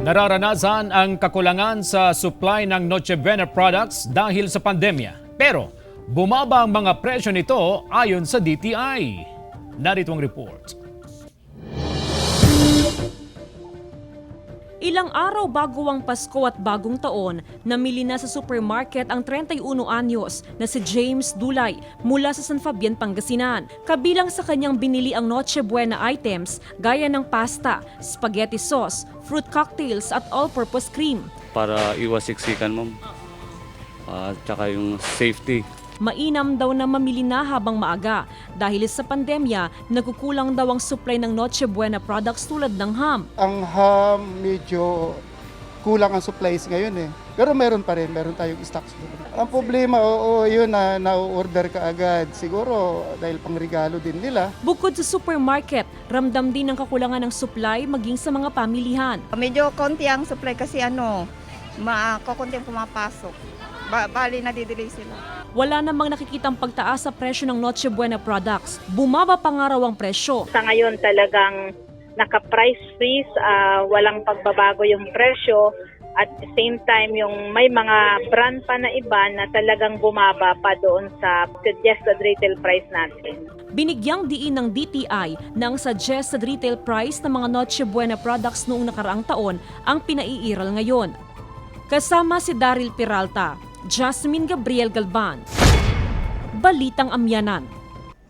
Nararanasan ang kakulangan sa supply ng Noche Buena products dahil sa pandemya. Pero bumaba ang mga presyo nito ayon sa DTI. Narito ang report. Ilang araw bago ang Pasko at Bagong Taon, namili na sa supermarket ang 31 anyos na si James Dulay mula sa San Fabian, Pangasinan. Kabilang sa kanyang binili ang Noche Buena items gaya ng pasta, spaghetti sauce, fruit cocktails at all-purpose cream. Para iwas siksikan, ma'am. Tsaka yung safety. Mainam daw na mamili na habang maaga dahil sa pandemya, nagkukulang daw ang supply ng Noche Buena products tulad ng ham. Ang ham, medyo kulang ang supplies ngayon eh. Pero meron pa rin, meron tayong stocks. Ang problema, yun na na-order ka agad. Siguro dahil pangregalo din nila. Bukod sa supermarket, ramdam din ang kakulangan ng supply maging sa mga pamilihan. Medyo konti ang supply kasi kukunti ang pumapasok. Bali nadidelay sila. Wala namang nakikitang pagtaas sa presyo ng Noche Buena products. Bumaba pa nga raw ang presyo. Sa ngayon talagang naka-price freeze, walang pagbabago yung presyo. At the same time, yung may mga brand pa na iba na talagang bumaba pa doon sa suggested retail price natin. Binigyang diin ng DTI na ang suggested retail price ng mga Noche Buena products noong nakaraang taon ang pinaiiral ngayon. Kasama si Daryl Peralta, Jasmine Gabriel Galban. Balitang Amyanan.